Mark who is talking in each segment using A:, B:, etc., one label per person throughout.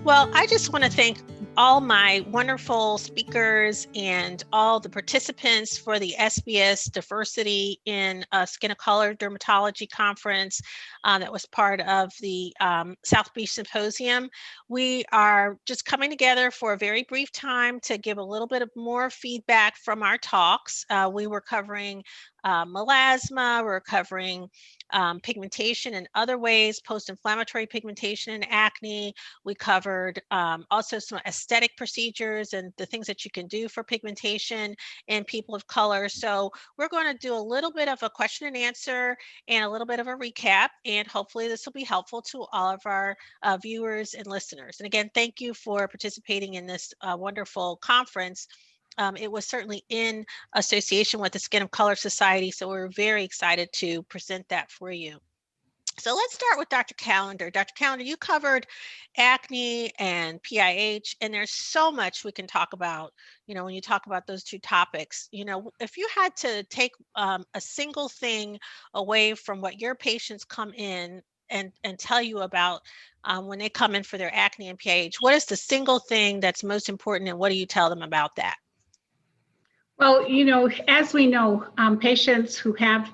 A: Well, I just want to thank all my wonderful speakers and all the participants for the SBS Diversity in Skin of Color Dermatology Conference that was part of the South Beach Symposium. We are just coming together for a very brief time to give a little bit of more feedback from our talks. We were covering melasma, we're covering pigmentation in other ways, post-inflammatory pigmentation and acne. We covered also some aesthetic procedures and the things that you can do for pigmentation in people of color. So we're going to do a little bit of a question and answer and a little bit of a recap, and hopefully this will be helpful to all of our viewers and listeners. And again, thank you for participating in this wonderful conference. It was certainly in association with the Skin of Color Society, so we're very excited to present that for you. So let's start with Dr. Callender. Dr. Callender, you covered acne and PIH, and there's so much we can talk about, when you talk about those two topics. If you had to take a single thing away from what your patients come in and tell you about when they come in for their acne and PIH, what is the single thing that's most important, and what do you tell them about that?
B: Well, as we know, patients who have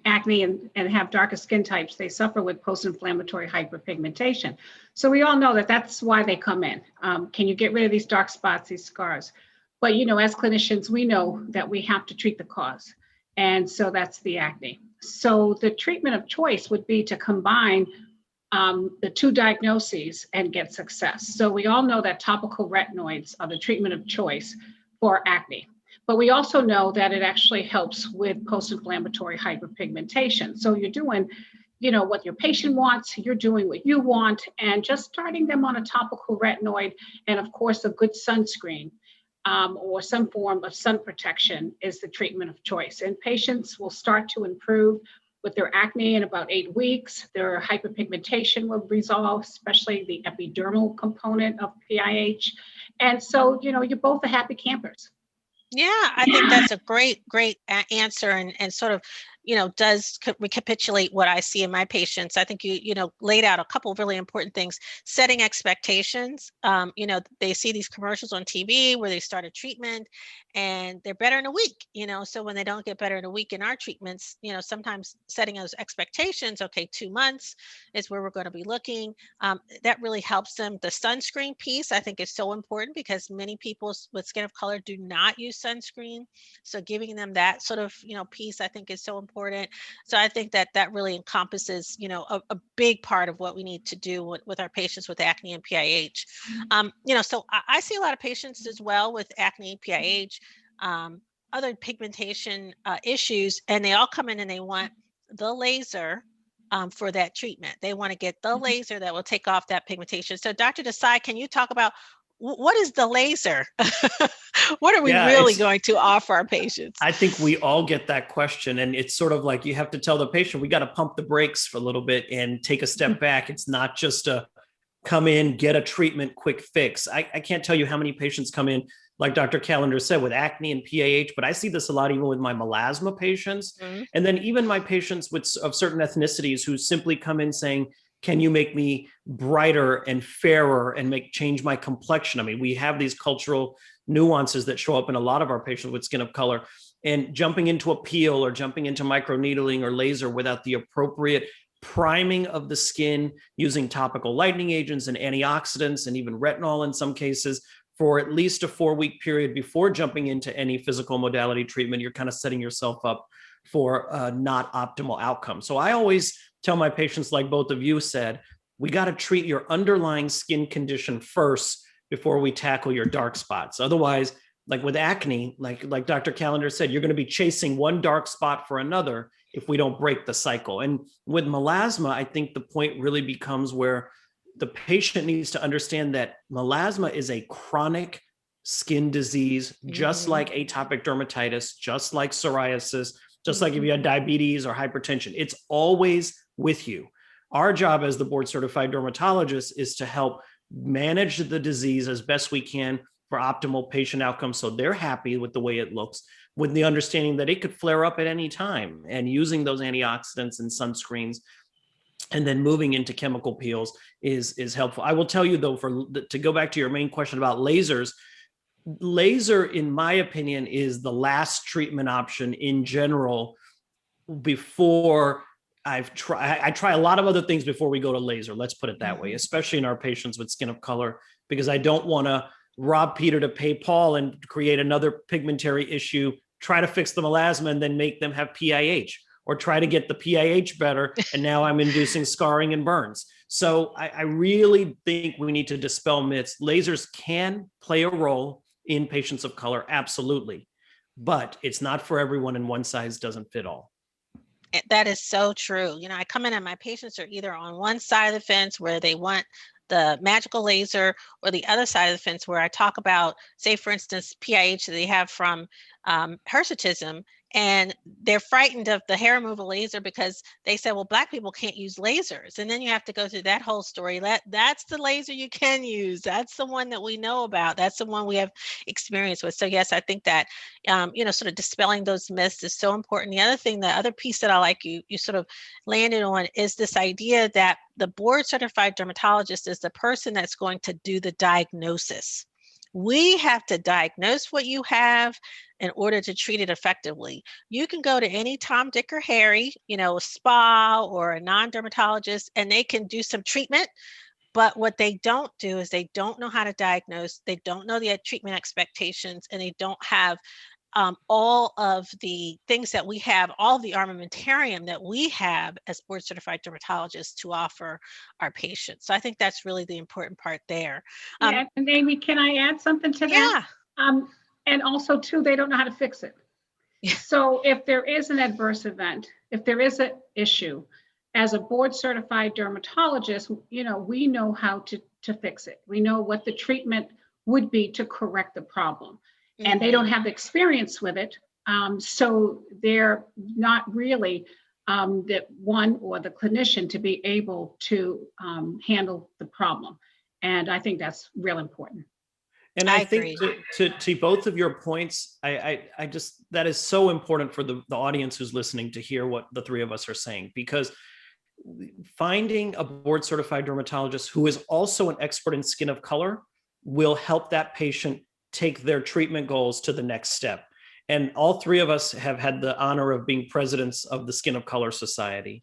B: acne and have darker skin types, they suffer with post-inflammatory hyperpigmentation. So we all know that that's why they come in. Can you get rid of these dark spots, these scars? But, as clinicians, we know that we have to treat the cause. And so that's the acne. So the treatment of choice would be to combine the two diagnoses and get success. So we all know that topical retinoids are the treatment of choice for acne. But we also know that it actually helps with post-inflammatory hyperpigmentation. So you're doing, what your patient wants, you're doing what you want, and just starting them on a topical retinoid and, of course, a good sunscreen or some form of sun protection is the treatment of choice. And patients will start to improve with their acne in about 8 weeks. Their hyperpigmentation will resolve, especially the epidermal component of PIH. And so, you're both the happy campers.
A: Yeah, I think that's a great answer, and sort of, does recapitulate what I see in my patients. I think you laid out a couple of really important things. Setting expectations. They see these commercials on TV where they start a treatment and they're better in a week, so when they don't get better in a week in our treatments, sometimes setting those expectations, okay, 2 months is where we're going to be looking. That really helps them. The sunscreen piece, I think, is so important because many people with skin of color do not use sunscreen. So giving them that sort of, piece, I think, is so important. So I think that really encompasses, a big part of what we need to do with our patients with acne and PIH. So I see a lot of patients as well with acne, PIH, other pigmentation issues, and they all come in and they want the laser for that treatment. They want to get the laser that will take off that pigmentation. So Dr. Desai, can you talk about what is the laser? What are we really going to offer our patients?
C: I think we all get that question. And it's sort of like you have to tell the patient, we got to pump the brakes for a little bit and take a step back. It's not just a come in, get a treatment, quick fix. I can't tell you how many patients come in, like Dr. Callender said, with acne and PAH, but I see this a lot even with my melasma patients. Mm-hmm. And then even my patients of certain ethnicities who simply come in saying, can you make me brighter and fairer and change my complexion? I mean, we have these cultural nuances that show up in a lot of our patients with skin of color, and jumping into a peel or jumping into microneedling or laser without the appropriate priming of the skin using topical lightening agents and antioxidants and even retinol in some cases for at least a 4-week period before jumping into any physical modality treatment, you're kind of setting yourself up for not optimal outcome. So I always tell my patients, like both of you said, we got to treat your underlying skin condition first before we tackle your dark spots. Otherwise, like with acne, like Dr. Callender said, you're going to be chasing one dark spot for another if we don't break the cycle. And with melasma, I think the point really becomes where the patient needs to understand that melasma is a chronic skin disease, just like atopic dermatitis, just like psoriasis, just like if you had diabetes or hypertension. It's always with you. Our job as the board certified dermatologists is to help manage the disease as best we can for optimal patient outcomes so they're happy with the way it looks, with the understanding that it could flare up at any time, and using those antioxidants and sunscreens and then moving into chemical peels is helpful. I will tell you though, to go back to your main question about lasers, laser, in my opinion, is the last treatment option in general before I try a lot of other things before we go to laser. Let's put it that way, especially in our patients with skin of color, because I don't want to rob Peter to pay Paul and create another pigmentary issue, try to fix the melasma and then make them have PIH, or try to get the PIH better. And now I'm inducing scarring and burns. So I really think we need to dispel myths. Lasers can play a role in patients of color, absolutely. But it's not for everyone, and one size doesn't fit all.
A: That is so true. You know, I come in and my patients are either on one side of the fence where they want the magical laser, or the other side of the fence where I talk about, say, for instance, PIH that they have from hirsutism, and they're frightened of the hair removal laser because they said, well, Black people can't use lasers. And then you have to go through that whole story. That's the laser you can use. That's the one that we know about. That's the one we have experience with. So yes, I think that, sort of dispelling those myths is so important. The other thing, the other piece that I like you sort of landed on, is this idea that the board certified dermatologist is the person that's going to do the diagnosis. We have to diagnose what you have in order to treat it effectively. You can go to any Tom, Dick, or Harry, a spa or a non-dermatologist, and they can do some treatment. But what they don't do is they don't know how to diagnose. They don't know the treatment expectations, and they don't have all of the things that we have, all the armamentarium that we have as board certified dermatologists to offer our patients. So I think that's really the important part there.
B: Yeah, and Amy, can I add something to that?
A: Yeah.
B: And also too, they don't know how to fix it.
A: Yeah.
B: So if there is an adverse event, if there is an issue, as a board certified dermatologist, we know how to fix it. We know what the treatment would be to correct the problem. And they don't have the experience with it. So they're not really the one or the clinician to be able to handle the problem. And I think that's real important.
C: And I think to both of your points, I just, that is so important for the audience who's listening to hear what the three of us are saying, because finding a board certified dermatologist who is also an expert in skin of color will help that patient take their treatment goals to the next step. And all three of us have had the honor of being presidents of the Skin of Color Society.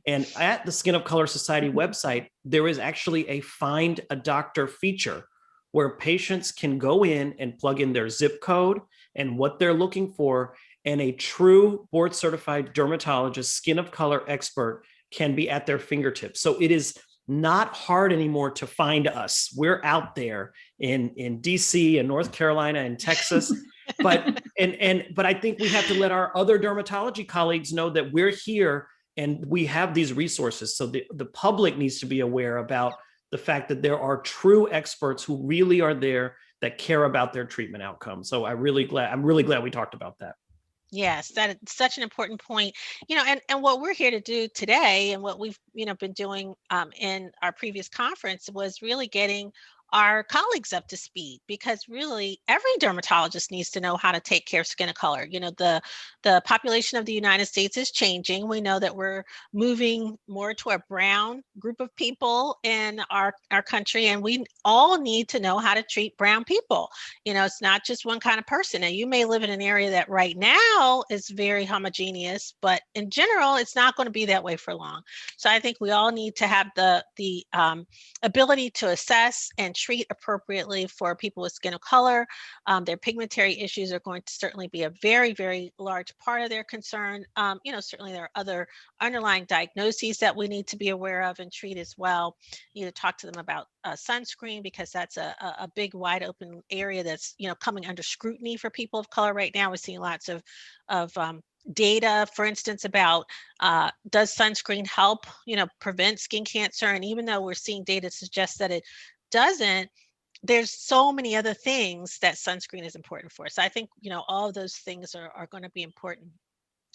C: And at the Skin of Color Society website, there is actually a Find a Doctor feature where patients can go in and plug in their zip code and what they're looking for, and a true board certified dermatologist, skin of color expert can be at their fingertips. So it is not hard anymore to find us. We're out there in DC and North Carolina and Texas. But I think we have to let our other dermatology colleagues know that we're here and we have these resources. So the public needs to be aware about the fact that there are true experts who really are there that care about their treatment outcomes. So I'm really glad we talked about that.
A: Yes, that is such an important point. And what we're here to do today, and what we've been doing in our previous conference, was really getting our colleagues up to speed, because really every dermatologist needs to know how to take care of skin of color. The population of the United States is changing. We know that we're moving more to a brown group of people in our country, and we all need to know how to treat brown people. It's not just one kind of person. Now, you may live in an area that right now is very homogeneous, but in general, it's not going to be that way for long. So I think we all need to have the ability to assess and treat appropriately for people with skin of color. Their pigmentary issues are going to certainly be a very, very large part of their concern. Certainly there are other underlying diagnoses that we need to be aware of and treat as well. You need to talk to them about sunscreen, because that's a big, wide open area that's coming under scrutiny for people of color right now. We're seeing lots of data, for instance, about does sunscreen help prevent skin cancer? And even though we're seeing data suggest that it doesn't, there's so many other things that sunscreen is important for. So I think all of those things are going to be important.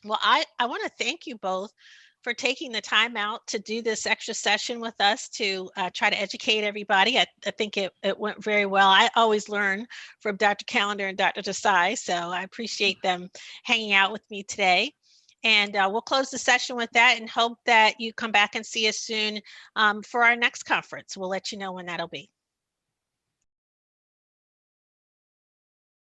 A: Well, I want to thank you both for taking the time out to do this extra session with us to try to educate everybody. I think it went very well. I always learn from Dr. Callender and Dr. Desai, so I appreciate them hanging out with me today. And we'll close the session with that and hope that you come back and see us soon for our next conference. We'll let you know when that'll be.